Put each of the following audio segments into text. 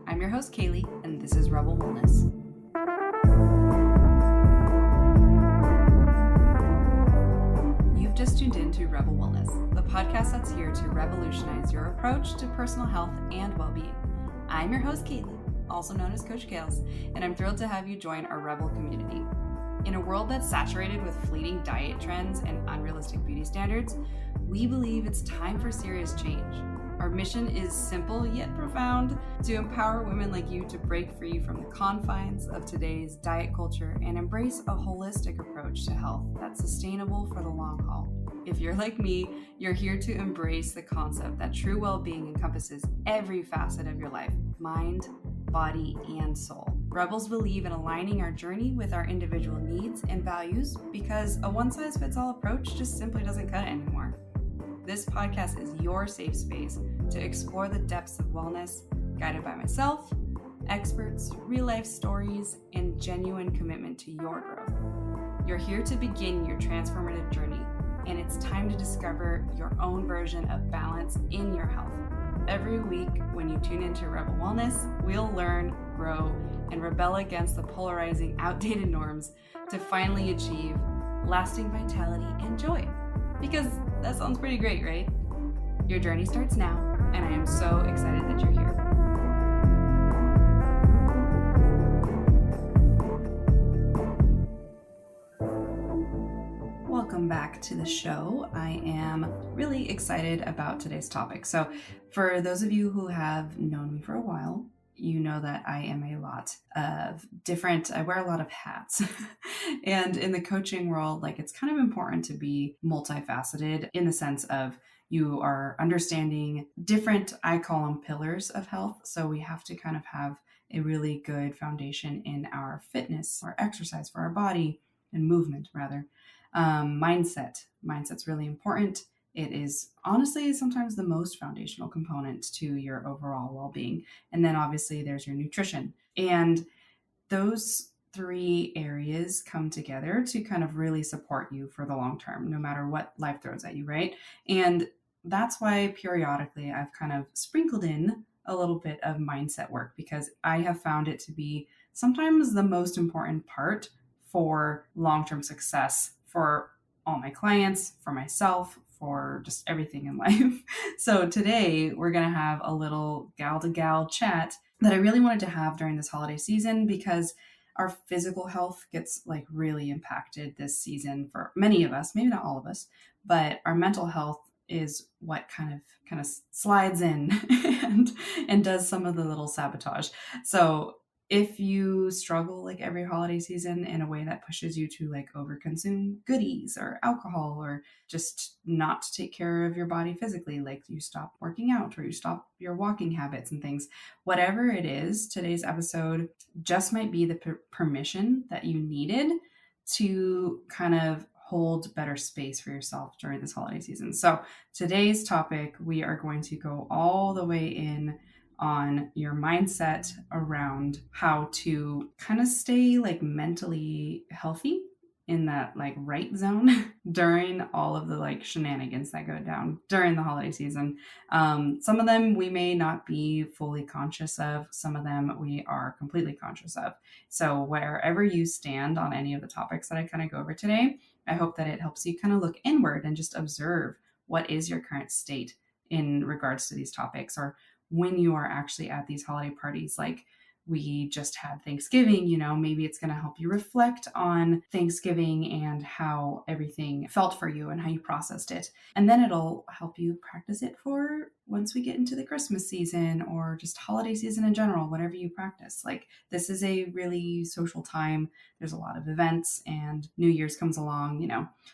I'm your host, Kaylee, and this is Rebel Wellness. You've just tuned in to Rebel Wellness, the podcast that's here to revolutionize your approach to personal health and well-being. I'm your host, Kaylee, also known as Coach Kales, and I'm thrilled to have you join our Rebel community. In a world that's saturated with fleeting diet trends and unrealistic beauty standards, we believe it's time for serious change. Our mission is simple yet profound: to empower women like you to break free from the confines of today's diet culture and embrace a holistic approach to health that's sustainable for the long haul. If you're like me, you're here to embrace the concept that true well-being encompasses every facet of your life: mind, body, and soul. Rebels believe in aligning our journey with our individual needs and values because a one-size-fits-all approach just simply doesn't cut it anymore. This podcast is your safe space to explore the depths of wellness, guided by myself, experts, real-life stories, and genuine commitment to your growth. You're here to begin your transformative journey, and it's time to discover your own version of balance in your health. Every week, when you tune into Rebel Wellness, we'll learn, grow, and rebel against the polarizing, outdated norms to finally achieve lasting vitality and joy. Because that sounds pretty great, right? Your journey starts now, and I am so excited that you're here. Welcome back to the show. I am really excited about today's topic. So for those of you who have known me for a while, you know that I wear a lot of hats. And in the coaching world, it's kind of important to be multifaceted in the sense of you are understanding different, I call them pillars of health. So we have to kind of have a really good foundation in our fitness, our exercise for our body, and movement rather. Mindset's really important. It is honestly sometimes the most foundational component to your overall well-being. And then obviously there's your nutrition. And those three areas come together to kind of really support you for the long term, no matter what life throws at you, right? And that's why periodically I've kind of sprinkled in a little bit of mindset work, because I have found it to be sometimes the most important part for long-term success for all my clients, for myself, for just everything in life. So today we're going to have a little gal-to-gal chat that I really wanted to have during this holiday season, because our physical health gets really impacted this season for many of us, maybe not all of us, but our mental health is what kind of slides in and does some of the little sabotage. So if you struggle every holiday season in a way that pushes you to overconsume goodies or alcohol, or just not take care of your body physically, you stop working out or you stop your walking habits and things, whatever it is, today's episode just might be the permission that you needed to kind of hold better space for yourself during this holiday season. So today's topic, we are going to go all the way in on your mindset around how to kind of stay mentally healthy in that right zone during all of the shenanigans that go down during the holiday season. Some of them we may not be fully conscious of, some of them we are completely conscious of. So wherever you stand on any of the topics that I kind of go over today, I hope that it helps you kind of look inward and just observe what is your current state in regards to these topics, or when you are actually at these holiday parties. We just had Thanksgiving, maybe it's going to help you reflect on Thanksgiving and how everything felt for you and how you processed it. And then it'll help you practice it for once we get into the Christmas season or just holiday season in general, whatever you practice. This is a really social time. There's a lot of events and New Year's comes along,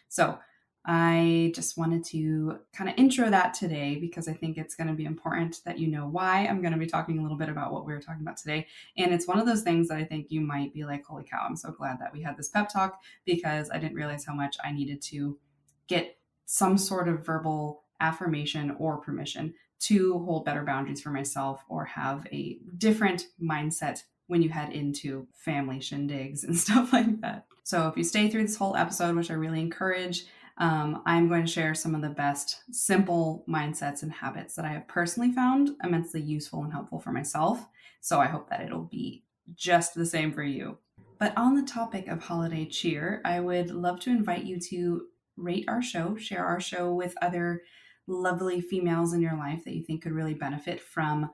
So I just wanted to kind of intro that today, because I think it's going to be important that you know why I'm going to be talking a little bit about what we're talking about today. And it's one of those things that I think you might be like, holy cow, I'm so glad that we had this pep talk, because I didn't realize how much I needed to get some sort of verbal affirmation or permission to hold better boundaries for myself or have a different mindset when you head into family shindigs and stuff like that. So if you stay through this whole episode, which I really encourage, I'm going to share some of the best simple mindsets and habits that I have personally found immensely useful and helpful for myself. So I hope that it'll be just the same for you. But on the topic of holiday cheer, I would love to invite you to rate our show, share our show with other lovely females in your life that you think could really benefit from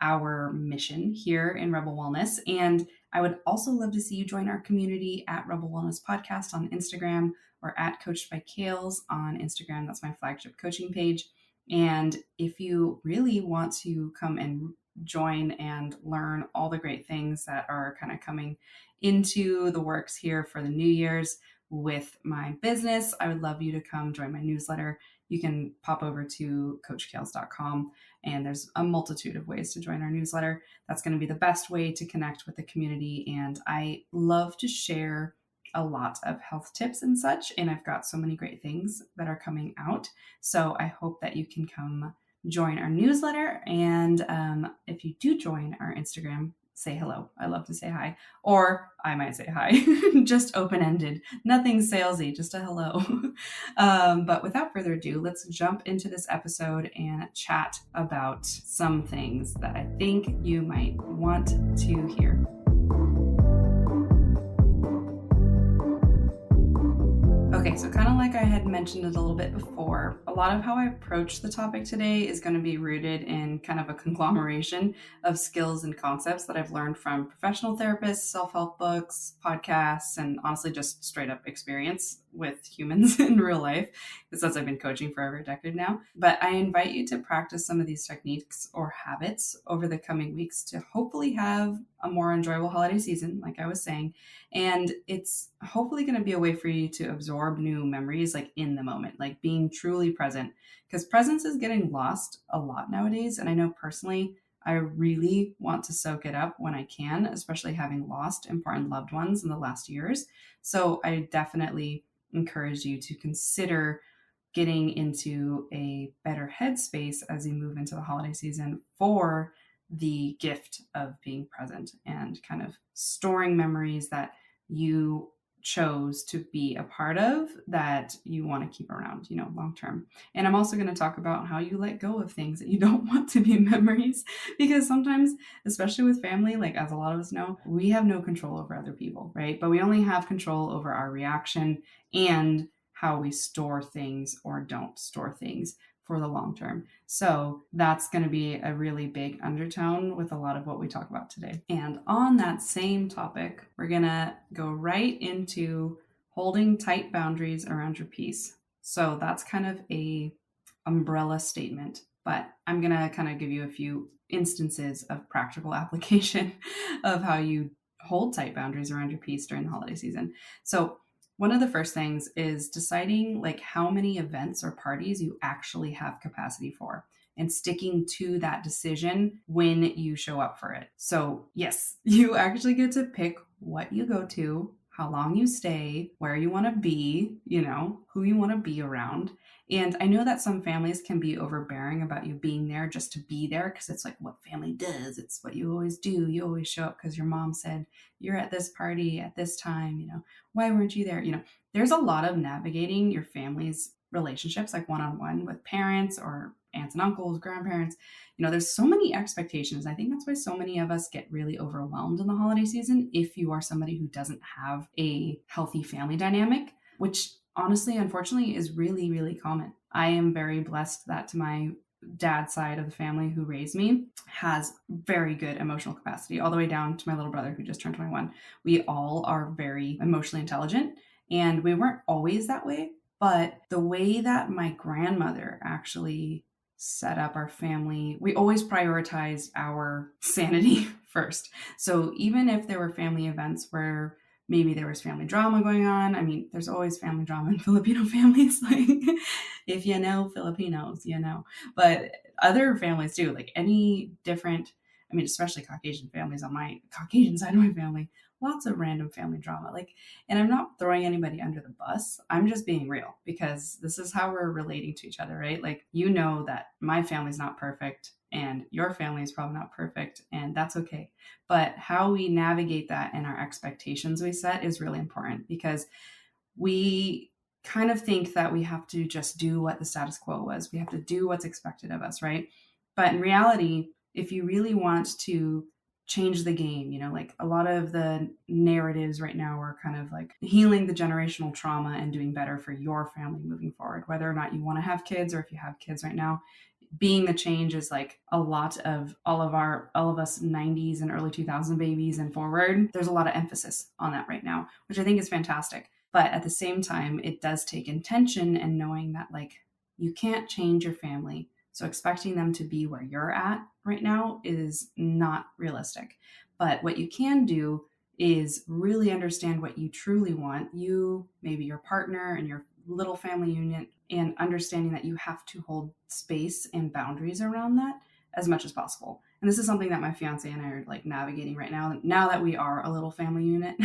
our mission here in Rebel Wellness. And I would also love to see you join our community at Rebel Wellness Podcast on Instagram, or at Coached by Kales on Instagram. That's my flagship coaching page. And if you really want to come and join and learn all the great things that are kind of coming into the works here for the New Year's with my business, I would love you to come join my newsletter. You can pop over to coachkales.com, and there's a multitude of ways to join our newsletter. That's going to be the best way to connect with the community. And I love to share a lot of health tips and such. And I've got so many great things that are coming out. So I hope that you can come join our newsletter. And if you do join our Instagram, say hello. I love to say hi. Or I might say hi, just open-ended. Nothing salesy, just a hello. But without further ado, let's jump into this episode and chat about some things that I think you might want to hear. Okay, so kind of like I had mentioned it a little bit before, a lot of how I approach the topic today is going to be rooted in kind of a conglomeration of skills and concepts that I've learned from professional therapists, self-help books, podcasts, and honestly just straight up experience with humans in real life, since I've been coaching for over a decade now. But I invite you to practice some of these techniques or habits over the coming weeks to hopefully have a more enjoyable holiday season, like I was saying. And it's hopefully going to be a way for you to absorb new memories like in the moment, like being truly present, because presence is getting lost a lot nowadays. And I know personally, I really want to soak it up when I can, especially having lost important loved ones in the last years. So I definitely encourage you to consider getting into a better headspace as you move into the holiday season for the gift of being present and kind of storing memories that you chose to be a part of that you want to keep around, long term. And I'm also going to talk about how you let go of things that you don't want to be memories, because sometimes, especially with family, like as a lot of us know, we have no control over other people, right? But we only have control over our reaction and how we store things or don't store things for the long term. So that's going to be a really big undertone with a lot of what we talk about today. And on that same topic, we're going to go right into holding tight boundaries around your peace. So that's kind of a umbrella statement, but I'm going to kind of give you a few instances of practical application of how you hold tight boundaries around your peace during the holiday season. So one of the first things is deciding like how many events or parties you actually have capacity for and sticking to that decision when you show up for it. So yes, you actually get to pick what you go to, how long you stay, where you want to be, who you want to be around. And I know that some families can be overbearing about you being there just to be there, because it's like what family does. It's what you always do. You always show up because your mom said you're at this party at this time, why weren't you there? There's a lot of navigating your family's relationships, like one-on-one with parents or aunts and uncles, grandparents. There's so many expectations. I think that's why so many of us get really overwhelmed in the holiday season if you are somebody who doesn't have a healthy family dynamic, which honestly, unfortunately, is really, really common. I am very blessed that my dad's side of the family who raised me has very good emotional capacity, all the way down to my little brother who just turned 21. We all are very emotionally intelligent, and we weren't always that way, but the way that my grandmother actually set up our family, we always prioritized our sanity first. So even if there were family events where maybe there was family drama going on. I mean, there's always family drama in Filipino families. Like, if you know Filipinos, But other families too, like any different, especially Caucasian families on my Caucasian side of my family, lots of random family drama. And I'm not throwing anybody under the bus. I'm just being real, because this is how we're relating to each other, right? Like, that my family's not perfect and your family is probably not perfect, and that's okay. But how we navigate that and our expectations we set is really important, because we kind of think that we have to just do what the status quo was. We have to do what's expected of us, right? But in reality, if you really want to change the game, like a lot of the narratives right now are kind of like healing the generational trauma and doing better for your family moving forward, whether or not you want to have kids or if you have kids right now. Being the change is like a lot of all of us 90s and early 2000 babies and forward. There's a lot of emphasis on that right now, which I think is fantastic. But at the same time, it does take intention and knowing that like you can't change your family. So expecting them to be where you're at right now is not realistic. But what you can do is really understand what you truly want, you, maybe your partner and your little family unit, and understanding that you have to hold space and boundaries around that as much as possible. And this is something that my fiance and I are like navigating right now that we are a little family unit.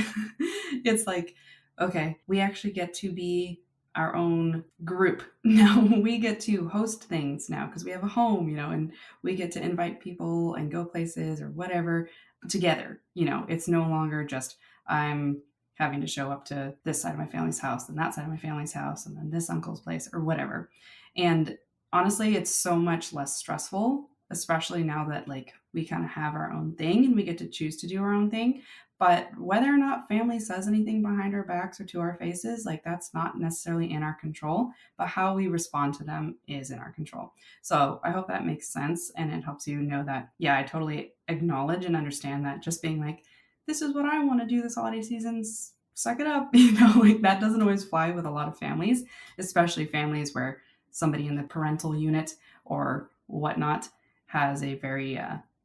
It's like, okay, we actually get to be our own group. Now we get to host things now because we have a home, and we get to invite people and go places or whatever together. It's no longer just I'm having to show up to this side of my family's house and that side of my family's house and then this uncle's place or whatever. And honestly, it's so much less stressful, especially now that like we kind of have our own thing and we get to choose to do our own thing. But whether or not family says anything behind our backs or to our faces, like that's not necessarily in our control, but how we respond to them is in our control. So I hope that makes sense and it helps you know that, yeah, I totally acknowledge and understand that just being like, this is what I want to do this holiday season's, suck it up. Like that doesn't always fly with a lot of families, especially families where somebody in the parental unit or whatnot has a very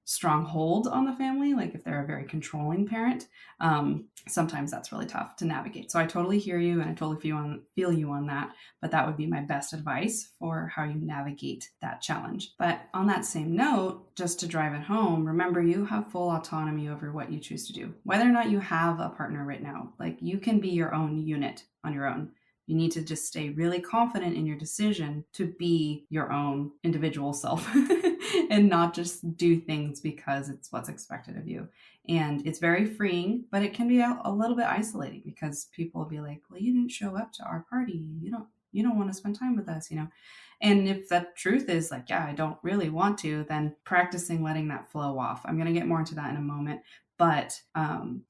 strong hold on the family. Like if they're a very controlling parent, sometimes that's really tough to navigate. So I totally hear you and I totally feel you on that. But that would be my best advice for how you navigate that challenge. But on that same note, just to drive it home, remember you have full autonomy over what you choose to do. Whether or not you have a partner right now, like you can be your own unit on your own. You need to just stay really confident in your decision to be your own individual self and not just do things because it's what's expected of you. And it's very freeing, but it can be a little bit isolating because people will be like, well, you didn't show up to our party. You don't want to spend time with us. And if the truth is like, yeah, I don't really want to, then practicing letting that flow off. I'm going to get more into that in a moment. But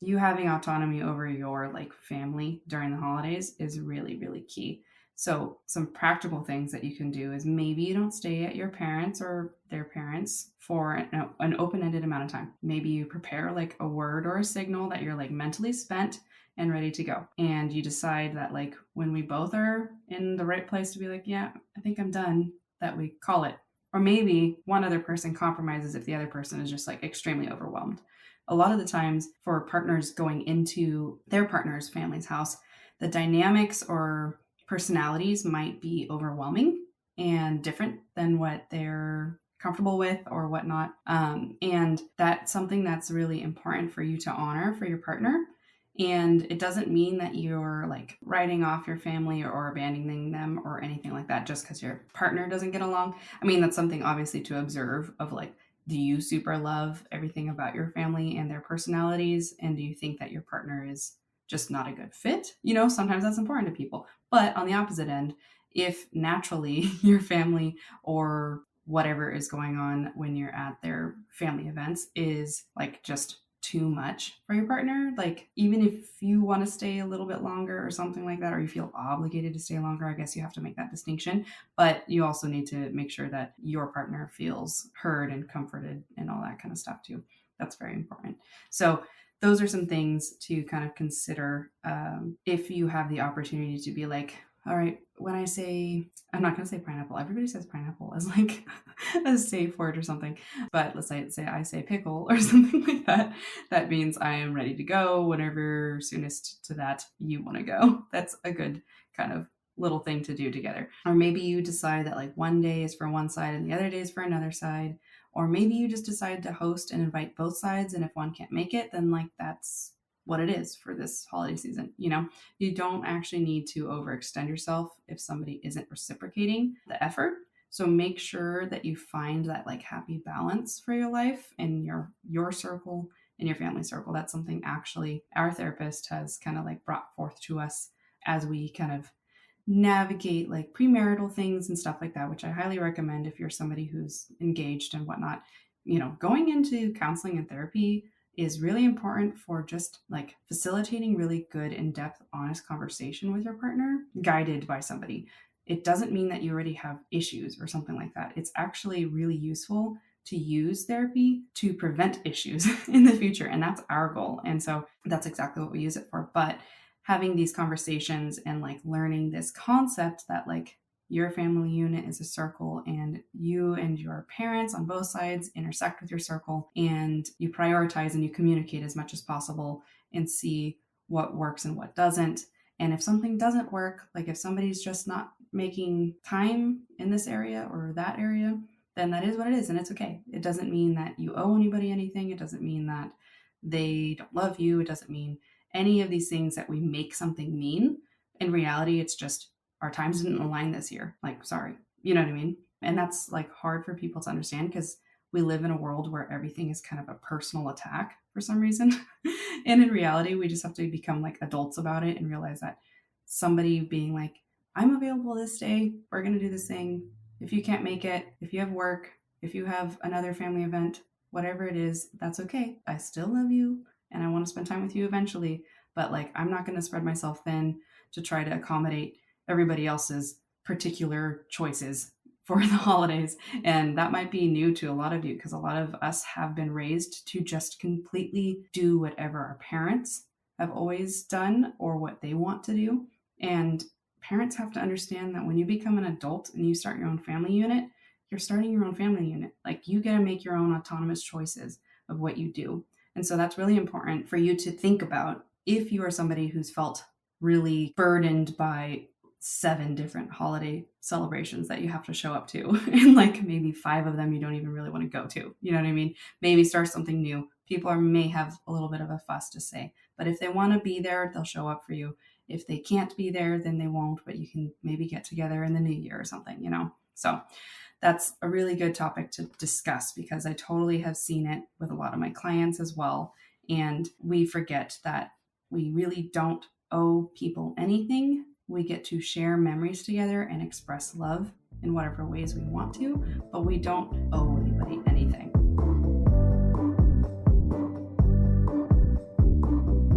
you having autonomy over your like family during the holidays is really, really key. So some practical things that you can do is maybe you don't stay at your parents or their parents for an open-ended amount of time. Maybe you prepare like a word or a signal that you're like mentally spent and ready to go. And you decide that like when we both are in the right place to be like, yeah, I think I'm done, that we call it. Or maybe one other person compromises if the other person is just like extremely overwhelmed. A lot of the times for partners going into their partner's family's house, the dynamics or personalities might be overwhelming and different than what they're comfortable with or whatnot. And that's something that's really important for you to honor for your partner. And it doesn't mean that you're like writing off your family or abandoning them or anything like that just because your partner doesn't get along. I mean, that's something obviously to observe of like, do you super love everything about your family and their personalities? And do you think that your partner is just not a good fit? Sometimes that's important to people. But on the opposite end, if naturally your family or whatever is going on when you're at their family events is like just too much for your partner, like even if you want to stay a little bit longer or something like that, or you feel obligated to stay longer, I guess you have to make that distinction. But you also need to make sure that your partner feels heard and comforted and all that kind of stuff too. That's very important. So those are some things to kind of consider if you have the opportunity to be like, all right, when I say, I'm not going to say pineapple. Everybody says pineapple as like a safe word or something. But let's say I say pickle or something like that. That means I am ready to go whenever soonest to that you want to go. That's a good kind of little thing to do together. Or maybe you decide that like one day is for one side and the other day is for another side. Or maybe you just decide to host and invite both sides. And if one can't make it, then like that's what it is for this holiday season. You don't actually need to overextend yourself if somebody isn't reciprocating the effort. So make sure that you find that like happy balance for your life and your circle and your family circle. That's something actually our therapist has kind of like brought forth to us as we kind of navigate like premarital things and stuff like that, which I highly recommend if you're somebody who's engaged and whatnot. Going into counseling and therapy is really important for just like facilitating really good, in-depth, honest conversation with your partner, guided by somebody. It doesn't mean that you already have issues or something like that. It's actually really useful to use therapy to prevent issues in the future. And that's our goal. And so that's exactly what we use it for. But having these conversations and like learning this concept that like your family unit is a circle and you and your parents on both sides intersect with your circle, and you prioritize and you communicate as much as possible and see what works and what doesn't. And if something doesn't work, like if somebody's just not making time in this area or that area, then that is what it is and it's okay. It doesn't mean that you owe anybody anything. It doesn't mean that they don't love you. It doesn't mean any of these things that we make something mean. In reality, it's just our times didn't align this year. Like, sorry. You know what I mean? And that's like hard for people to understand because we live in a world where everything is kind of a personal attack for some reason. And in reality, we just have to become like adults about it and realize that somebody being like, I'm available this day, we're going to do this thing. If you can't make it, if you have work, if you have another family event, whatever it is, that's okay. I still love you and I want to spend time with you eventually. But like, I'm not going to spread myself thin to try to accommodate everybody else's particular choices for the holidays. And that might be new to a lot of you because a lot of us have been raised to just completely do whatever our parents have always done or what they want to do. And parents have to understand that when you become an adult and you start your own family unit, you're starting your own family unit. Like you get to make your own autonomous choices of what you do. And so that's really important for you to think about if you are somebody who's felt really burdened by 7 different holiday celebrations that you have to show up to. And like maybe 5 of them you don't even really want to go to. You know what I mean? Maybe start something new. People may have a little bit of a fuss to say, but if they want to be there, they'll show up for you. If they can't be there, then they won't, but you can maybe get together in the new year or something. So that's a really good topic to discuss because I totally have seen it with a lot of my clients as well. And we forget that we really don't owe people anything. We get to share memories together and express love in whatever ways we want to, but we don't owe anybody anything.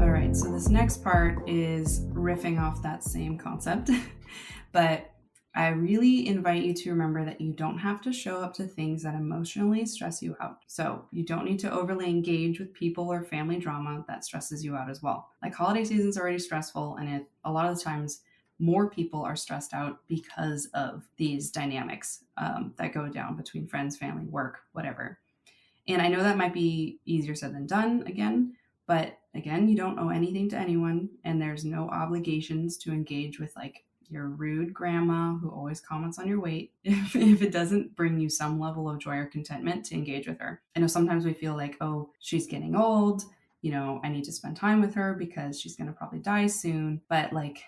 All right, so this next part is riffing off that same concept, but I really invite you to remember that you don't have to show up to things that emotionally stress you out. So you don't need to overly engage with people or family drama that stresses you out as well. Like holiday season's already stressful, and a lot of the times more people are stressed out because of these dynamics that go down between friends, family, work, whatever. And I know that might be easier said than done again, but again, you don't owe anything to anyone, and there's no obligations to engage with like your rude grandma who always comments on your weight if it doesn't bring you some level of joy or contentment to engage with her. I know sometimes we feel like, oh, she's getting old, I need to spend time with her because she's going to probably die soon. But like,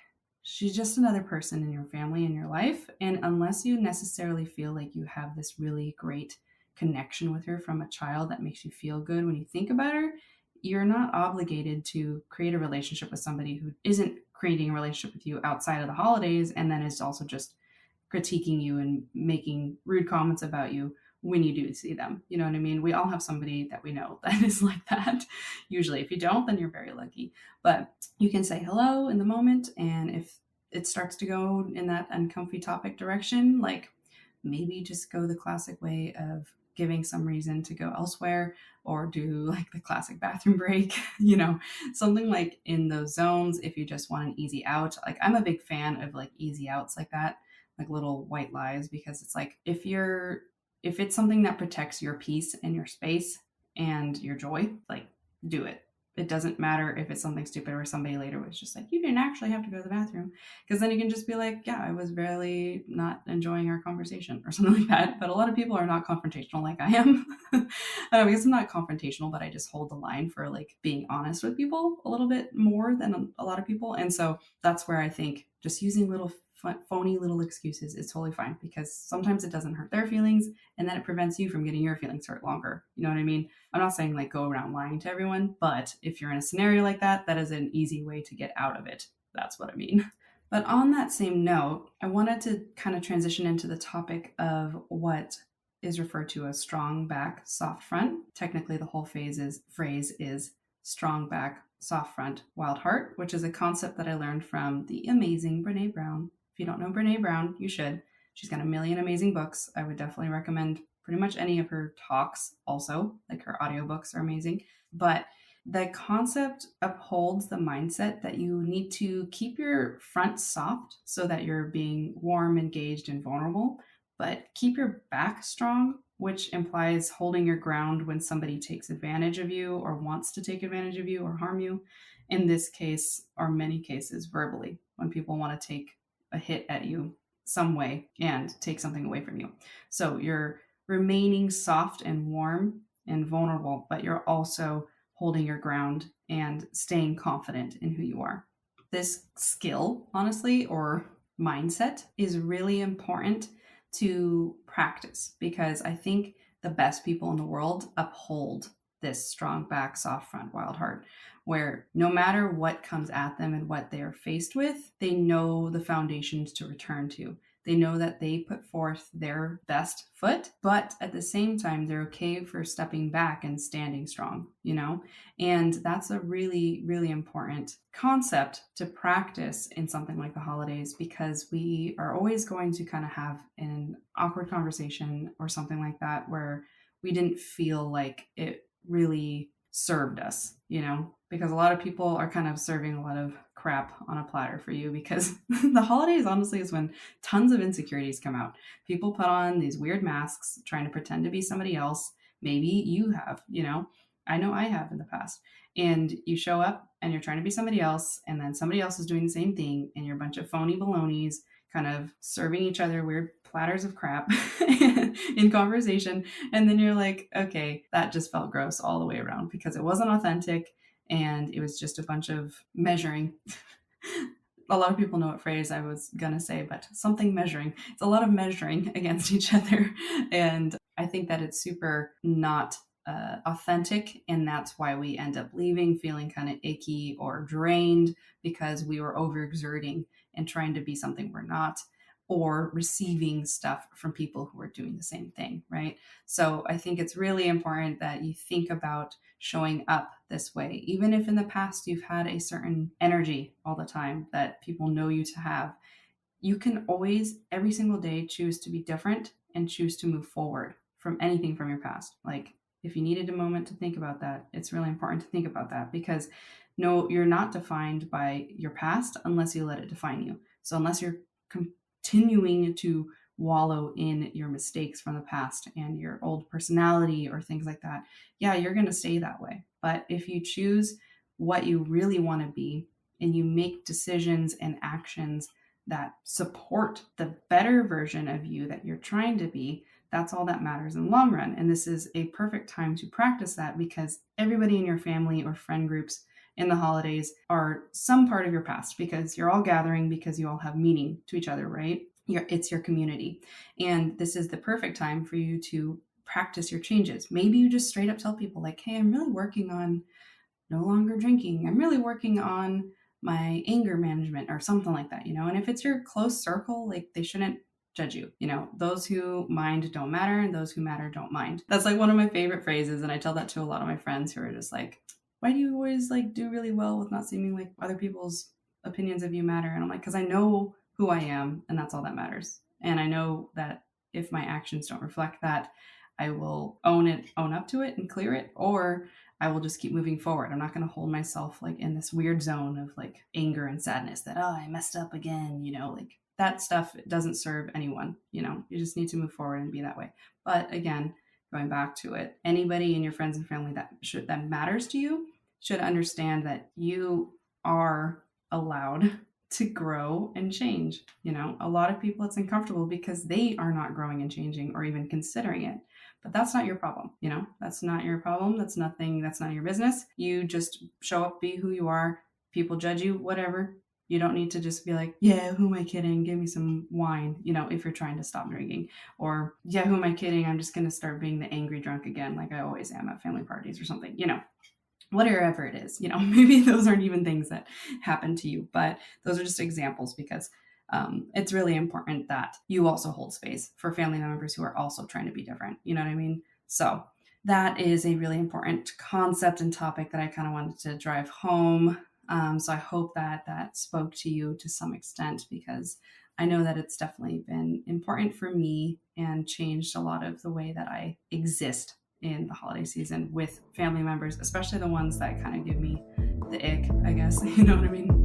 she's just another person in your family, in your life. And unless you necessarily feel like you have this really great connection with her from a child that makes you feel good when you think about her, you're not obligated to create a relationship with somebody who isn't creating a relationship with you outside of the holidays and then is also just critiquing you and making rude comments about you when you do see them. You know what I mean? We all have somebody that we know that is like that. Usually, if you don't, then you're very lucky. But you can say hello in the moment. And if it starts to go in that uncomfy topic direction, like maybe just go the classic way of giving some reason to go elsewhere or do like the classic bathroom break, something like in those zones. If you just want an easy out, like I'm a big fan of like easy outs like that, like little white lies, because it's like if it's something that protects your peace and your space and your joy, like do it. It doesn't matter if it's something stupid or somebody later was just like, you didn't actually have to go to the bathroom. Because then you can just be like, yeah, I was really not enjoying our conversation or something like that. But a lot of people are not confrontational like I am. I guess I'm not confrontational, but I just hold the line for like being honest with people a little bit more than a lot of people. And so that's where I think just using little phony little excuses is totally fine, because sometimes it doesn't hurt their feelings and then it prevents you from getting your feelings hurt longer. You know what I mean? I'm not saying like go around lying to everyone, but if you're in a scenario like that, that is an easy way to get out of it. That's what I mean. But on that same note, I wanted to kind of transition into the topic of what is referred to as strong back, soft front. Technically, the whole phrase is strong back, soft front, wild heart, which is a concept that I learned from the amazing Brene Brown. If you don't know Brene Brown, you should. She's got a million amazing books. I would definitely recommend pretty much any of her talks also. Like her audiobooks are amazing. But the concept upholds the mindset that you need to keep your front soft so that you're being warm, engaged, and vulnerable, but keep your back strong, which implies holding your ground when somebody takes advantage of you or wants to take advantage of you or harm you. In this case, or many cases, verbally, when people want to take a hit at you some way and take something away from you. So you're remaining soft and warm and vulnerable, but you're also holding your ground and staying confident in who you are. This skill, honestly, or mindset is really important to practice because I think the best people in the world uphold this strong back, soft front, wild heart, where no matter what comes at them and what they are faced with, they know the foundations to return to. They know that they put forth their best foot, but at the same time, they're okay for stepping back and standing strong, you know? And that's a really, really important concept to practice in something like the holidays because we are always going to kind of have an awkward conversation or something like that where we didn't feel like it really served us, you know? Because a lot of people are kind of serving a lot of crap on a platter for you because the holidays honestly is when tons of insecurities come out. People put on these weird masks trying to pretend to be somebody else. Maybe you have, you know, I know I have in the past. And you show up and you're trying to be somebody else, and then somebody else is doing the same thing, and you're a bunch of phony balonies kind of serving each other weird platters of crap in conversation. And then you're like, okay, that just felt gross all the way around because it wasn't authentic and it was just a bunch of measuring. A lot of people know what phrase I was gonna say, but something measuring. It's a lot of measuring against each other. And I think that it's super not authentic. And that's why we end up leaving feeling kind of icky or drained because we were overexerting and trying to be something we're not, or receiving stuff from people who are doing the same thing, right? So I think it's really important that you think about showing up this way, even if in the past you've had a certain energy all the time that people know you to have. You can always, every single day, choose to be different and choose to move forward from anything from your past. Like, if you needed a moment to think about that, it's really important to think about that because no, you're not defined by your past unless you let it define you. So, unless you're continuing to wallow in your mistakes from the past and your old personality or things like that, yeah, you're going to stay that way. But if you choose what you really want to be and you make decisions and actions that support the better version of you that you're trying to be, that's all that matters in the long run. And this is a perfect time to practice that because everybody in your family or friend groups in the holidays are some part of your past because you're all gathering because you all have meaning to each other, right? It's your community. And this is the perfect time for you to practice your changes. Maybe you just straight up tell people like, hey, I'm really working on no longer drinking. I'm really working on my anger management or something like that, you know? And if it's your close circle, like they shouldn't judge you. You know, those who mind don't matter and those who matter don't mind. That's like one of my favorite phrases. And I tell that to a lot of my friends who are just like, why do you always like do really well with not seeming like other people's opinions of you matter? And I'm like, because I know who I am and that's all that matters. And I know that if my actions don't reflect that, I will own up to it and clear it, or I will just keep moving forward. I'm not going to hold myself like in this weird zone of like anger and sadness that, oh, I messed up again, you know, like that stuff doesn't serve anyone, you know, you just need to move forward and be that way. But again, going back to it, anybody in your friends and family that matters to you should understand that you are allowed to grow and change. You know, a lot of people it's uncomfortable because they are not growing and changing or even considering it. But that's not your problem, you know? That's not your problem. That's not your business. You just show up, be who you are. People judge you, whatever. You don't need to just be like, yeah, who am I kidding? Give me some wine, you know, if you're trying to stop drinking. Or, yeah, who am I kidding? I'm just going to start being the angry drunk again, like I always am at family parties or something, you know. whatever it is, maybe those aren't even things that happen to you, but those are just examples because it's really important that you also hold space for family members who are also trying to be different. You know what I mean? So that is a really important concept and topic that I kind of wanted to drive home. So I hope that that spoke to you to some extent, because I know that it's definitely been important for me and changed a lot of the way that I exist in the holiday season with family members, especially the ones that kind of give me the ick, I guess. You know what I mean?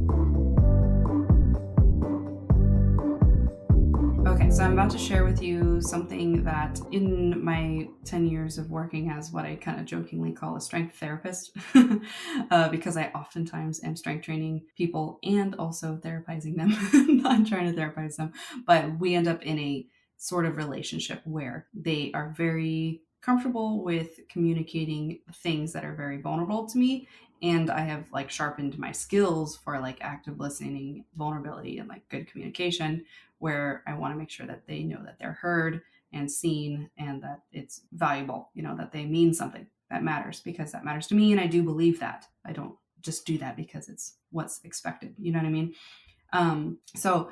Okay, so I'm about to share with you something that in my 10 years of working as what I kind of jokingly call a strength therapist, because I oftentimes am strength training people and also therapizing them, not trying to therapize them, but we end up in a sort of relationship where they are very comfortable with communicating things that are very vulnerable to me, and I have like sharpened my skills for like active listening, vulnerability, and like good communication, where I want to make sure that they know that they're heard and seen and that it's valuable, that they mean something that matters, because that matters to me. And I do believe that. I don't just do that because it's what's expected. You know what I mean? So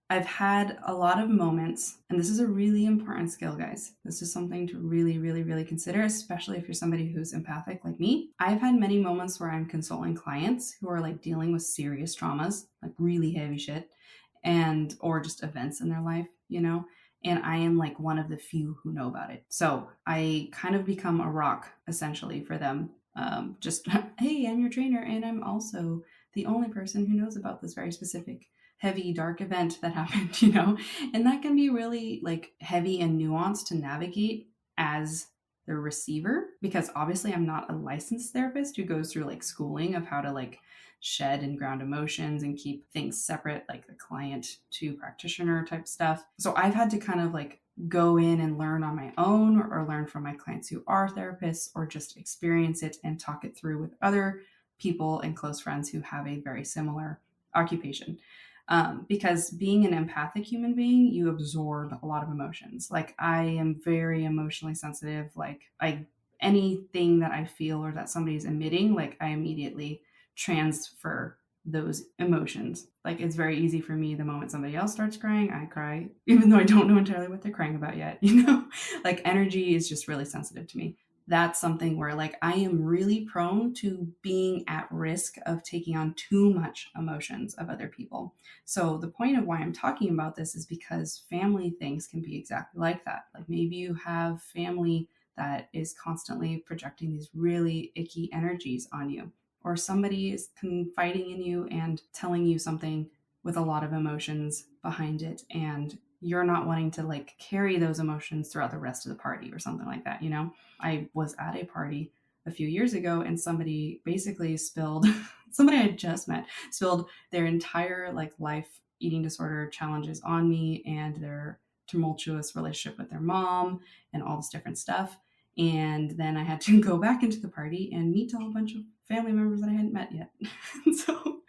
I've had a lot of moments, and this is a really important skill, guys. This is something to really, really, really consider, especially if you're somebody who's empathic like me. I've had many moments where I'm consulting clients who are like dealing with serious traumas, like really heavy shit, and or just events in their life, and I am like one of the few who know about it. So I kind of become a rock essentially for them. Just, hey, I'm your trainer, and I'm also the only person who knows about this very specific heavy dark event that happened, and that can be really like heavy and nuanced to navigate as the receiver, because obviously I'm not a licensed therapist who goes through like schooling of how to like shed and ground emotions and keep things separate, like the client to practitioner type stuff. So I've had to kind of like go in and learn on my own, or learn from my clients who are therapists, or just experience it and talk it through with other people and close friends who have a very similar occupation. Because being an empathic human being, you absorb a lot of emotions. Like I am very emotionally sensitive. Like anything that I feel or that somebody's emitting, like I immediately transfer those emotions. Like it's very easy for me, the moment somebody else starts crying, I cry, even though I don't know entirely what they're crying about yet. Like energy is just really sensitive to me. That's something where like I am really prone to being at risk of taking on too much emotions of other people. So the point of why I'm talking about this is because family things can be exactly like that. Like maybe you have family that is constantly projecting these really icky energies on you, or somebody is confiding in you and telling you something with a lot of emotions behind it, and you're not wanting to like carry those emotions throughout the rest of the party or something like that. I was at a party a few years ago, and somebody basically spilled somebody I just met spilled their entire like life eating disorder challenges on me, and their tumultuous relationship with their mom and all this different stuff. And then I had to go back into the party and meet a whole bunch of family members that I hadn't met yet. So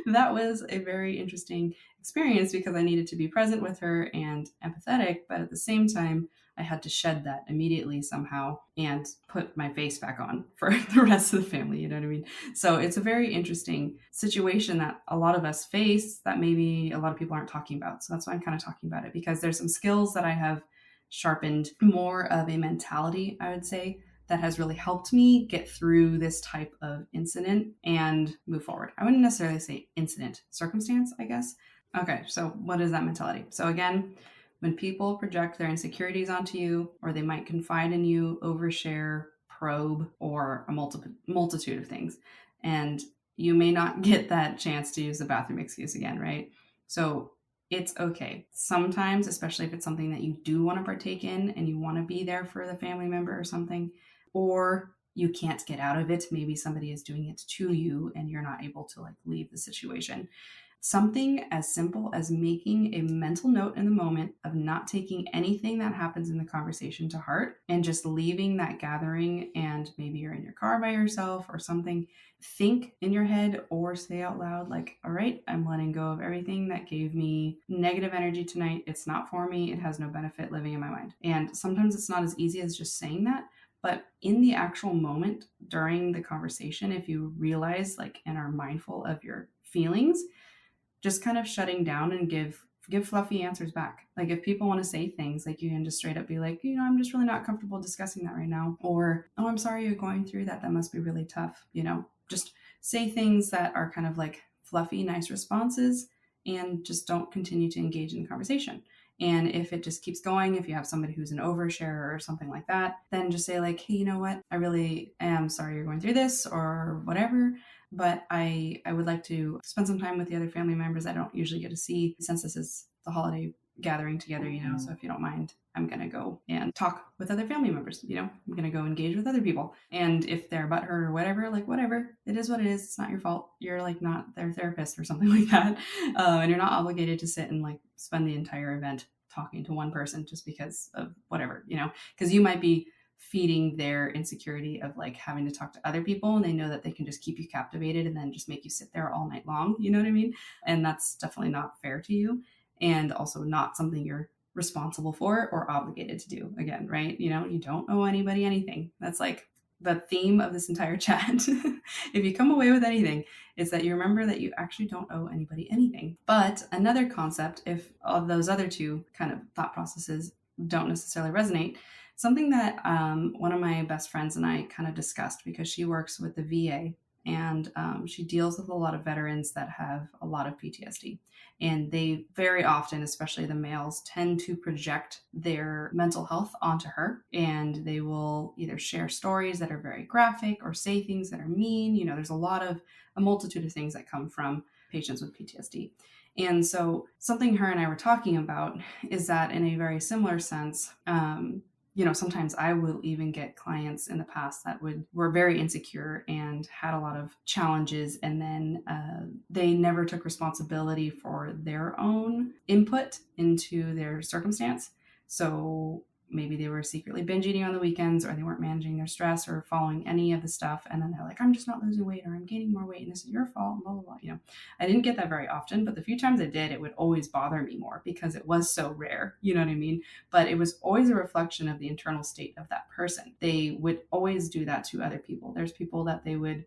that was a very interesting experience, because I needed to be present with her and empathetic, but at the same time, I had to shed that immediately somehow and put my face back on for the rest of the family. You know what I mean? So it's a very interesting situation that a lot of us face that maybe a lot of people aren't talking about. So that's why I'm kind of talking about it, because there's some skills that I have sharpened, more of a mentality, I would say, that has really helped me get through this type of incident and move forward. I wouldn't necessarily say incident, circumstance, I guess. Okay, so what is that mentality? So again, when people project their insecurities onto you, or they might confide in you, overshare, probe, or a multitude of things, and you may not get that chance to use the bathroom excuse again, right? So it's okay. Sometimes, especially if it's something that you do want to partake in and you want to be there for the family member or something, or you can't get out of it, maybe somebody is doing it to you and you're not able to like leave the situation. Something as simple as making a mental note in the moment of not taking anything that happens in the conversation to heart, and just leaving that gathering, and maybe you're in your car by yourself or something. Think in your head or say out loud, like, all right, I'm letting go of everything that gave me negative energy tonight. It's not for me. It has no benefit living in my mind. And sometimes it's not as easy as just saying that, But in the actual moment during the conversation, if you realize like and are mindful of your feelings, just kind of shutting down and give fluffy answers back. Like if people want to say things, like you can just straight up be like, I'm just really not comfortable discussing that right now. Or, oh, I'm sorry you're going through that. That must be really tough. Just say things that are kind of like fluffy, nice responses, and just don't continue to engage in the conversation. And if it just keeps going, if you have somebody who's an overshare or something like that, then just say like, hey, you know what? I really am sorry you're going through this or whatever, but I would like to spend some time with the other family members I don't usually get to see since this is the holiday gathering together, so if you don't mind, I'm going to go and talk with other family members, I'm going to go engage with other people. And if they're butthurt or whatever, like whatever, it is what it is. It's not your fault. You're like not their therapist or something like that. And you're not obligated to sit and like spend the entire event talking to one person just because of whatever, because you might be feeding their insecurity of like having to talk to other people, and they know that they can just keep you captivated and then just make you sit there all night long. You know what I mean? And that's definitely not fair to you, and also not something you're responsible for or obligated to do. Again, right? You don't owe anybody anything. That's like the theme of this entire chat. If you come away with anything, it's that you remember that you actually don't owe anybody anything. But another concept, if all those other two kind of thought processes don't necessarily resonate, something that one of my best friends and I kind of discussed, because she works with the VA, and she deals with a lot of veterans that have a lot of PTSD. And they very often, especially the males, tend to project their mental health onto her. And they will either share stories that are very graphic or say things that are mean. There's a multitude of things that come from patients with PTSD. And so something her and I were talking about is that in a very similar sense, sometimes I will even get clients in the past that were very insecure and had a lot of challenges, and then they never took responsibility for their own input into their circumstance. So maybe they were secretly binge eating on the weekends, or they weren't managing their stress or following any of the stuff. And then they're like, I'm just not losing weight, or I'm gaining more weight and this is your fault, blah, blah, blah. I didn't get that very often, but the few times I did, it would always bother me more because it was so rare. You know what I mean? But it was always a reflection of the internal state of that person. They would always do that to other people. There's people that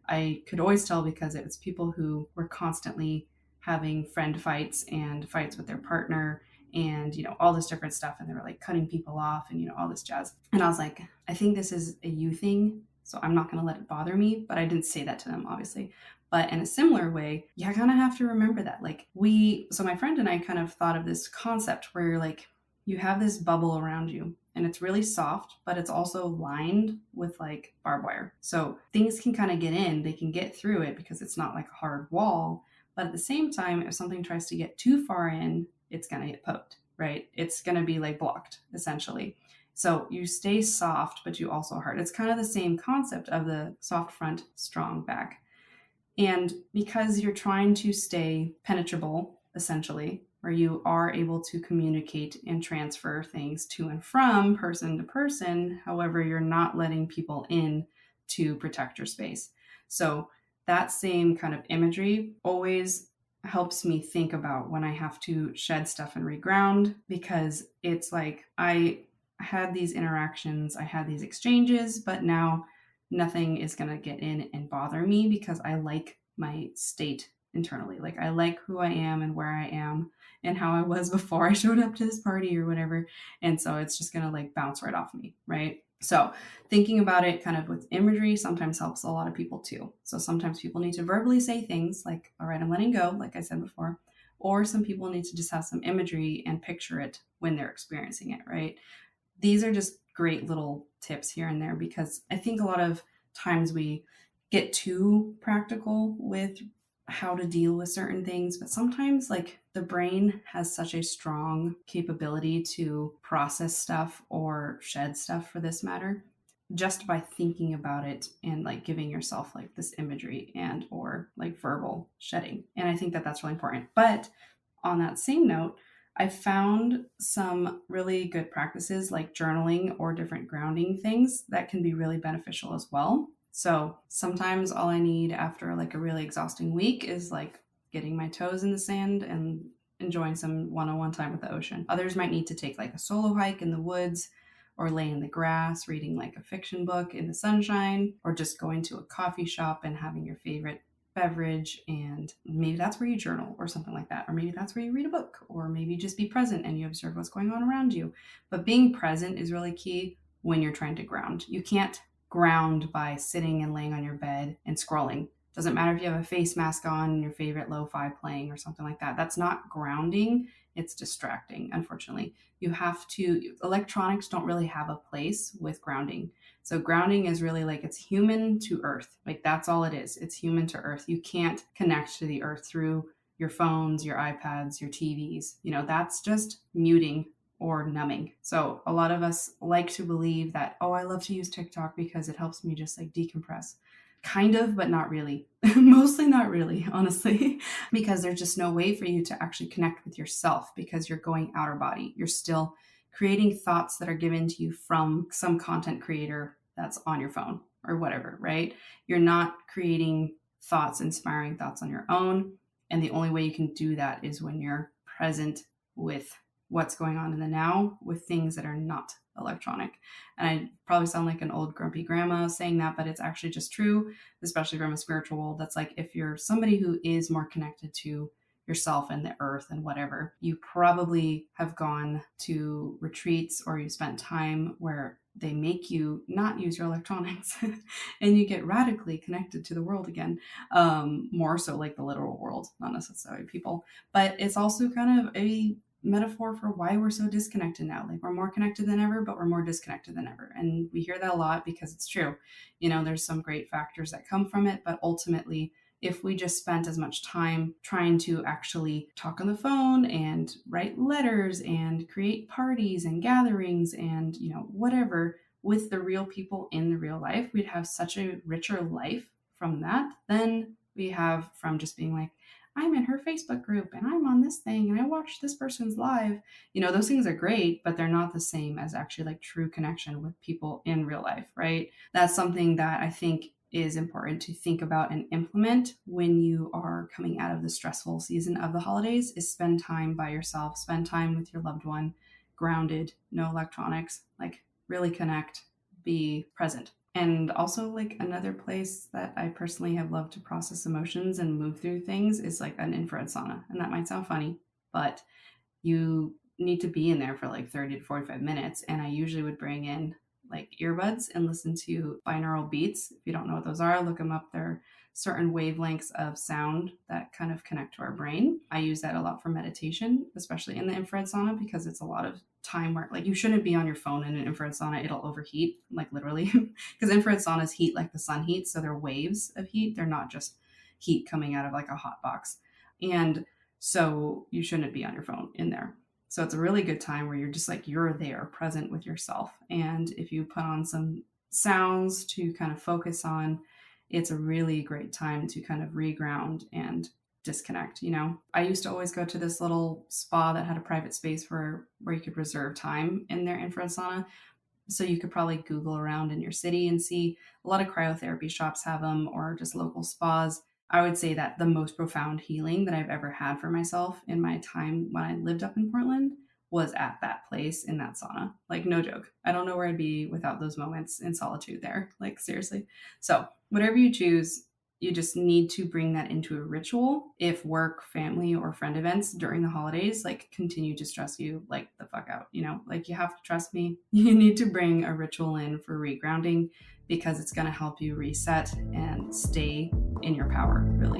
I could always tell, because it was people who were constantly having friend fights and fights with their partner, and all this different stuff, and they were like cutting people off and all this jazz. And I was like, I think this is a you thing, so I'm not going to let it bother me. But I didn't say that to them, obviously. But in a similar way, you kind of have to remember that, like, so my friend and I kind of thought of this concept where like you have this bubble around you, and it's really soft, but it's also lined with like barbed wire, so things can kind of get in, they can get through it because it's not like a hard wall. But at the same time, if something tries to get too far in, it's going to get poked, right? It's going to be like blocked, essentially. So you stay soft, but you also hard. It's kind of the same concept of the soft front, strong back. And because you're trying to stay penetrable, essentially, where you are able to communicate and transfer things to and from person to person, however, you're not letting people in to protect your space. So that same kind of imagery always helps me think about when I have to shed stuff and reground, because it's like I had these interactions, I had these exchanges, but now nothing is going to get in and bother me because I like my state internally. Like I like who I am and where I am and how I was before I showed up to this party or whatever. And so it's just going to like bounce right off me, right? So thinking about it kind of with imagery sometimes helps a lot of people too. So sometimes people need to verbally say things like, all right, I'm letting go, like I said before. Or some people need to just have some imagery and picture it when they're experiencing it, right? These are just great little tips here and there, because I think a lot of times we get too practical with how to deal with certain things, but sometimes like the brain has such a strong capability to process stuff or shed stuff, for this matter, just by thinking about it and like giving yourself like this imagery and or like verbal shedding. And I think that that's really important. But on that same note, I found some really good practices like journaling or different grounding things that can be really beneficial as well. So sometimes all I need after like a really exhausting week is like getting my toes in the sand and enjoying some one-on-one time with the ocean. Others might need to take like a solo hike in the woods, or lay in the grass reading like a fiction book in the sunshine, or just going to a coffee shop and having your favorite beverage, and maybe that's where you journal or something like that, or maybe that's where you read a book, or maybe just be present and you observe what's going on around you. But being present is really key when you're trying to ground. You can't ground by sitting and laying on your bed and scrolling. Doesn't matter if you have a face mask on and your favorite lo-fi playing or something like that. That's not grounding. It's distracting, unfortunately. You have to, electronics don't really have a place with grounding. So grounding is really like it's human to earth. Like that's all it is. It's human to earth. You can't connect to the earth through your phones, your iPads, your TVs. That's just muting or numbing. So a lot of us like to believe that, oh, I love to use TikTok because it helps me just like decompress. Kind of, but not really. Mostly not really, honestly, because there's just no way for you to actually connect with yourself because you're going outer body. You're still creating thoughts that are given to you from some content creator that's on your phone or whatever, right? You're not creating thoughts, inspiring thoughts on your own. And the only way you can do that is when you're present with what's going on in the now with things that are not electronic. And I probably sound like an old grumpy grandma saying that, but it's actually just true, especially from a spiritual world. That's like if you're somebody who is more connected to yourself and the earth and whatever, you probably have gone to retreats or you spent time where they make you not use your electronics and you get radically connected to the world again. More so like the literal world, not necessarily people, but it's also kind of a metaphor for why we're so disconnected now. Like we're more connected than ever, but we're more disconnected than ever. And we hear that a lot because it's true. There's some great factors that come from it, but ultimately, if we just spent as much time trying to actually talk on the phone and write letters and create parties and gatherings and, whatever with the real people in the real life, we'd have such a richer life from that than we have from just being like, I'm in her Facebook group and I'm on this thing and I watched this person's live. Those things are great, but they're not the same as actually like true connection with people in real life, right? That's something that I think is important to think about and implement when you are coming out of the stressful season of the holidays is spend time by yourself, spend time with your loved one, grounded, no electronics, like really connect, be present. And also, like another place that I personally have loved to process emotions and move through things is like an infrared sauna. And that might sound funny, but you need to be in there for like 30 to 45 minutes. And I usually would bring in like earbuds and listen to binaural beats. If you don't know what those are, look them up. They're certain wavelengths of sound that kind of connect to our brain. I use that a lot for meditation, especially in the infrared sauna, because it's a lot of time where like you shouldn't be on your phone in an infrared sauna. It'll overheat, like literally, because infrared saunas heat like the sun heats. So they're waves of heat. They're not just heat coming out of like a hot box. And so you shouldn't be on your phone in there. So it's a really good time where you're just like, you're there present with yourself. And if you put on some sounds to kind of focus on, it's a really great time to kind of reground and disconnect. I used to always go to this little spa that had a private space where you could reserve time in their infrared sauna. So you could probably Google around in your city and see a lot of cryotherapy shops have them, or just local spas. I would say that the most profound healing that I've ever had for myself in my time when I lived up in Portland was at that place in that sauna. Like, no joke. I don't know where I'd be without those moments in solitude there. Like, seriously. So, whatever you choose, you just need to bring that into a ritual. If work, family, or friend events during the holidays like continue to stress you like the fuck out, like you have to trust me. You need to bring a ritual in for regrounding because it's going to help you reset and stay in your power, really.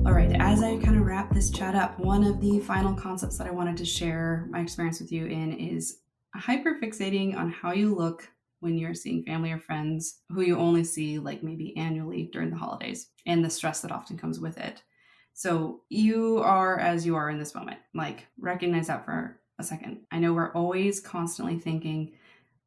All right, as I kind of wrap this chat up, one of the final concepts that I wanted to share my experience with you in is hyperfixating on how you look when you're seeing family or friends who you only see like maybe annually during the holidays, and the stress that often comes with it. So you are as you are in this moment. Like, recognize that for a second. I know we're always constantly thinking,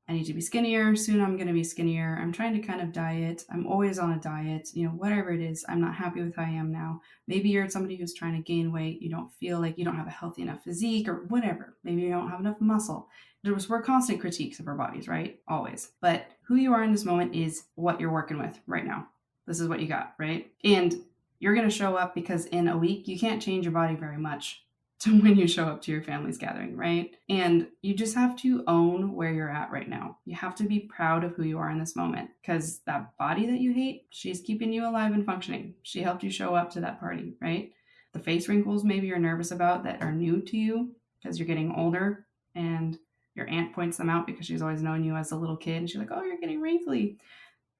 I need to be skinnier. Soon I'm going to be skinnier. I'm trying to kind of diet. I'm always on a diet, whatever it is. I'm not happy with how I am now. Maybe you're somebody who's trying to gain weight. You don't feel like you don't have a healthy enough physique or whatever. Maybe you don't have enough muscle. We're constant critiques of our bodies, right? Always. But who you are in this moment is what you're working with right now. This is what you got, right? And you're going to show up because in a week, you can't change your body very much. to when you show up to your family's gathering, right? And you just have to own where you're at right now. You have to be proud of who you are in this moment, because that body that you hate, she's keeping you alive and functioning. She helped you show up to that party, right? The face wrinkles maybe you're nervous about that are new to you because you're getting older, and your aunt points them out because she's always known you as a little kid, and she's like, oh, you're getting wrinkly.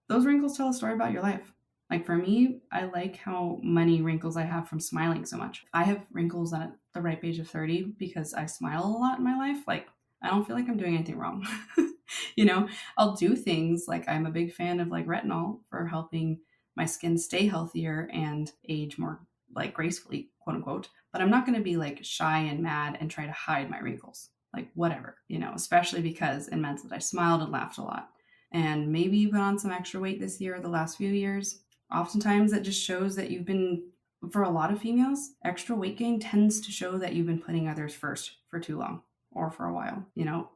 Those wrinkles tell a story about your life. Like for me, I like how many wrinkles I have from smiling so much. I have wrinkles at the ripe age of 30 because I smile a lot in my life. Like I don't feel like I'm doing anything wrong. you know, I'll do things like I'm a big fan of like retinol for helping my skin stay healthier and age more like gracefully, quote unquote. But I'm not going to be like shy and mad and try to hide my wrinkles. Like whatever, especially because it meant that I smiled and laughed a lot. And maybe you put on some extra weight this year or the last few years. Oftentimes that just shows that you've been, for a lot of females, extra weight gain tends to show that you've been putting others first for too long or for a while.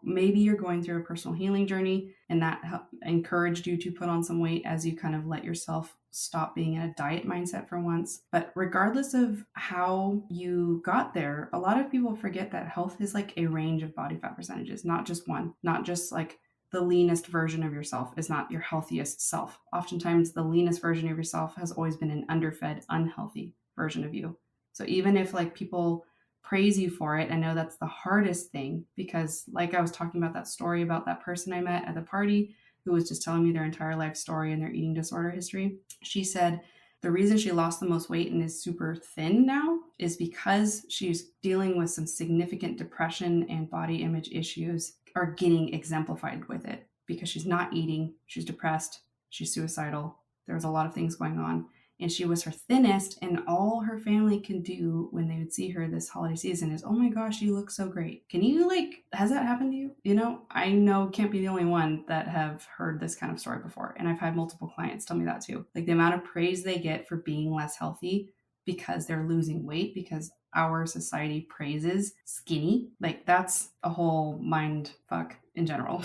Maybe you're going through a personal healing journey and that encouraged you to put on some weight as you kind of let yourself stop being in a diet mindset for once. But regardless of how you got there, a lot of people forget that health is like a range of body fat percentages, not just one, not just like the leanest version of yourself is not your healthiest self. Oftentimes, the leanest version of yourself has always been an underfed, unhealthy version of you. So even if like people praise you for it, I know that's the hardest thing, because like I was talking about that story about that person I met at the party who was just telling me their entire life story and their eating disorder history. She said the reason she lost the most weight and is super thin now is because she's dealing with some significant depression and body image issues are getting exemplified with it, because she's not eating, she's depressed, she's suicidal. There's a lot of things going on. And she was her thinnest, and all her family can do when they would see her this holiday season is, oh my gosh, you look so great. Can you has that happened to you? I know can't be the only one that have heard this kind of story before. And I've had multiple clients tell me that too. Like the amount of praise they get for being less healthy because they're losing weight, because our society praises skinny. Like that's a whole mind fuck in general.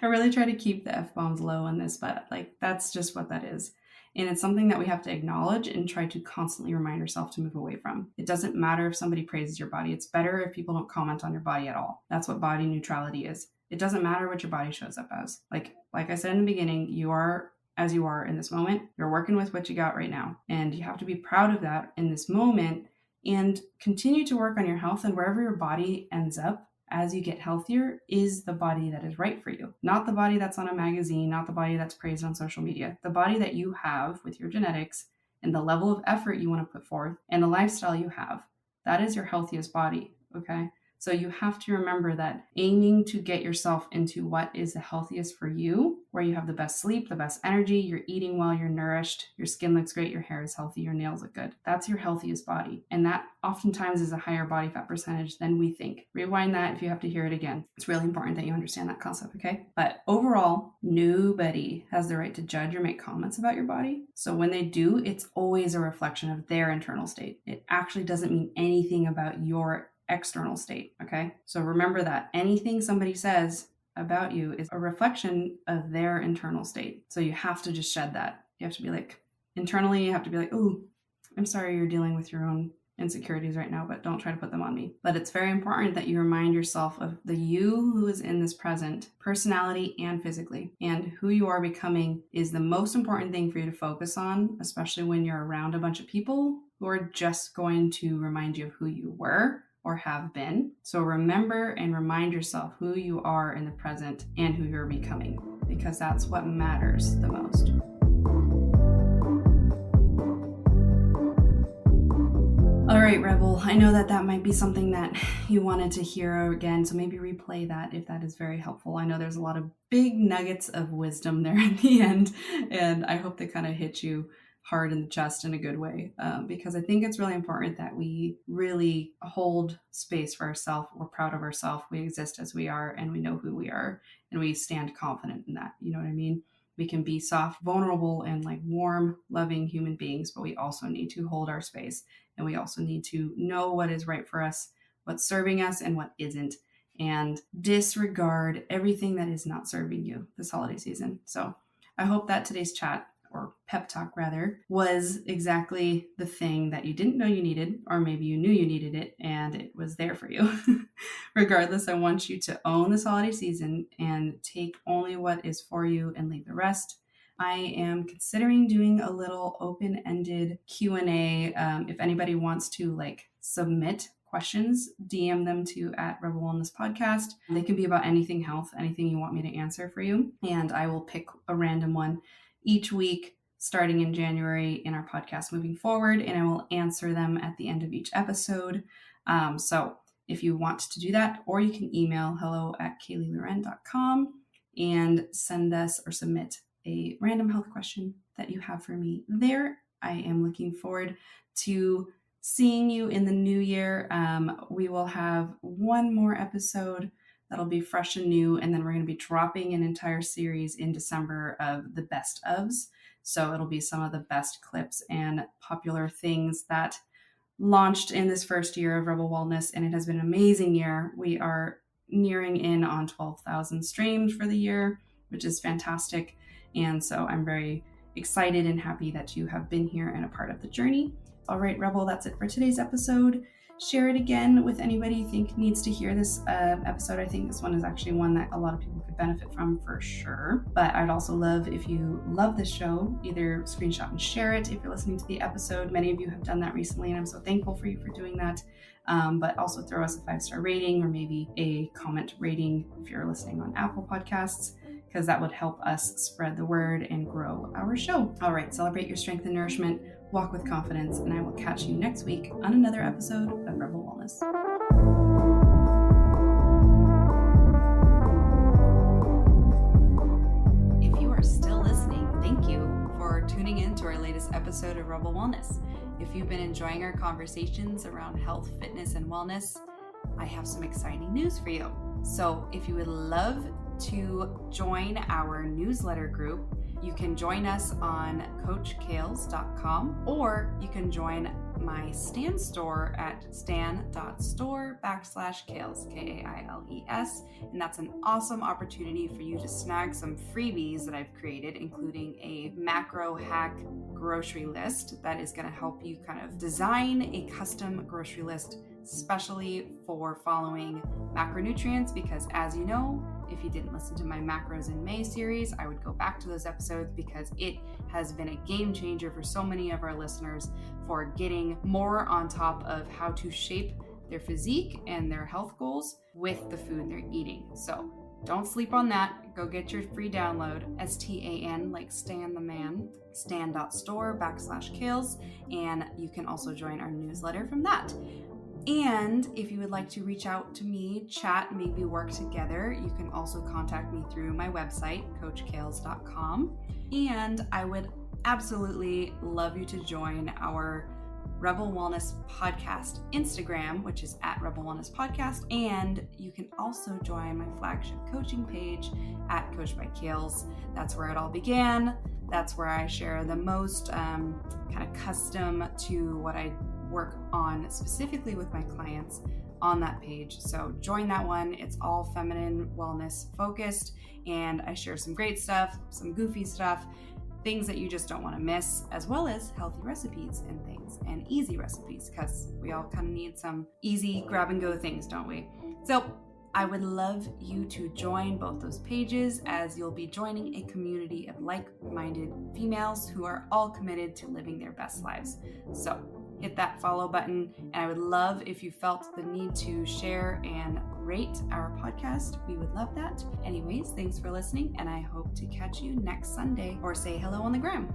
I really try to keep the F-bombs low on this, but like that's just what that is. And it's something that we have to acknowledge and try to constantly remind ourselves to move away from. It doesn't matter if somebody praises your body. It's better if people don't comment on your body at all. That's what body neutrality is. It doesn't matter what your body shows up as. Like I said in the beginning, you are as you are in this moment. You're working with what you got right now. And you have to be proud of that in this moment and continue to work on your health, and wherever your body ends up as you get healthier is the body that is right for you. Not the body that's on a magazine, not the body that's praised on social media. The body that you have with your genetics and the level of effort you want to put forth and the lifestyle you have. That is your healthiest body, okay? So you have to remember that aiming to get yourself into what is the healthiest for you, where you have the best sleep, the best energy, you're eating well, you're nourished, your skin looks great, your hair is healthy, your nails look good. That's your healthiest body. And that oftentimes is a higher body fat percentage than we think. Rewind that if you have to hear it again. It's really important that you understand that concept, okay? But overall, nobody has the right to judge or make comments about your body. So when they do, it's always a reflection of their internal state. It actually doesn't mean anything about your external state, okay? So remember that anything somebody says about you is a reflection of their internal state. So you have to just shed that. You have to be like, internally, you have to be like, oh, I'm sorry you're dealing with your own insecurities right now, but don't try to put them on me. But it's very important that you remind yourself of the you who is in this present, personality and physically. And who you are becoming is the most important thing for you to focus on, especially when you're around a bunch of people who are just going to remind you of who you were or have been. So remember and remind yourself who you are in the present and who you're becoming, because that's what matters the most. All right, Rebel, I know that might be something that you wanted to hear again, so maybe replay that if that is very helpful. I know there's a lot of big nuggets of wisdom there at the end, and I hope they kind of hit you hard in the chest in a good way, because I think it's really important that we really hold space for ourselves. We're proud of ourselves. We exist as we are, and we know who we are, and we stand confident in that. You know what I mean? We can be soft, vulnerable, and like warm, loving human beings, but we also need to hold our space, and we also need to know what is right for us, what's serving us, and what isn't, and disregard everything that is not serving you this holiday season. So I hope that today's chat or pep talk rather, was exactly the thing that you didn't know you needed, or maybe you knew you needed it and it was there for you. Regardless, I want you to own this holiday season and take only what is for you and leave the rest. I am considering doing a little open-ended Q&A. If anybody wants to submit questions, DM them to at Rebel Wellness Podcast. They can be about anything health, anything you want me to answer for you. And I will pick a random one each week starting in January in our podcast moving forward, and I will answer them at the end of each episode. So if you want to do that, or you can email hello@kayleeloren.com and send us or submit a random health question that you have for me there. I am looking forward to seeing you in the new year. We will have one more episode that'll be fresh and new, and then we're going to be dropping an entire series in December of the best ofs. So it'll be some of the best clips and popular things that launched in this first year of Rebel Wellness, and it has been an amazing year. We are nearing in on 12,000 streams for the year, which is fantastic. And so I'm very excited and happy that you have been here and a part of the journey. All right, Rebel, that's it for today's episode. Share it again with anybody you think needs to hear this episode. I think this one is actually one that a lot of people could benefit from for sure. But I'd also love if you love this show, either screenshot and share it if you're listening to the episode. Many of you have done that recently, and I'm so thankful for you for doing that. But also throw us a 5-star rating or maybe a comment rating if you're listening on Apple Podcasts, because that would help us spread the word and grow our show. All right, celebrate your strength and nourishment, walk with confidence, and I will catch you next week on another episode of Rebel Wellness. If you are still listening, thank you for tuning in to our latest episode of Rebel Wellness. If you've been enjoying our conversations around health, fitness, and wellness, I have some exciting news for you. So if you would love to join our newsletter group, you can join us on coachkales.com, or you can join my Stan store at stan.store/Kales, Kales. And that's an awesome opportunity for you to snag some freebies that I've created, including a macro hack grocery list that is going to help you kind of design a custom grocery list, especially for following macronutrients, because as you know, if you didn't listen to my Macros in May series, I would go back to those episodes because it has been a game changer for so many of our listeners for getting more on top of how to shape their physique and their health goals with the food they're eating. So don't sleep on that. Go get your free download, STAN, like Stan the man, stan.store/Kales, and you can also join our newsletter from that. And if you would like to reach out to me, chat, maybe work together, you can also contact me through my website, coachkales.com. And I would absolutely love you to join our Rebel Wellness Podcast Instagram, which is at Rebel Wellness Podcast. And you can also join my flagship coaching page at Coach by Kales. That's where it all began. That's where I share the most kind of custom to what I work on specifically with my clients on that page. So join that one. It's all feminine wellness focused, and I share some great stuff, some goofy stuff, things that you just don't want to miss, as well as healthy recipes and things, and easy recipes, because we all kind of need some easy grab and go things, don't we? So I would love you to join both those pages, as you'll be joining a community of like-minded females who are all committed to living their best lives. So hit that follow button, and I would love if you felt the need to share and rate our podcast. We would love that. Anyways, thanks for listening, and I hope to catch you next Sunday, or say hello on the gram.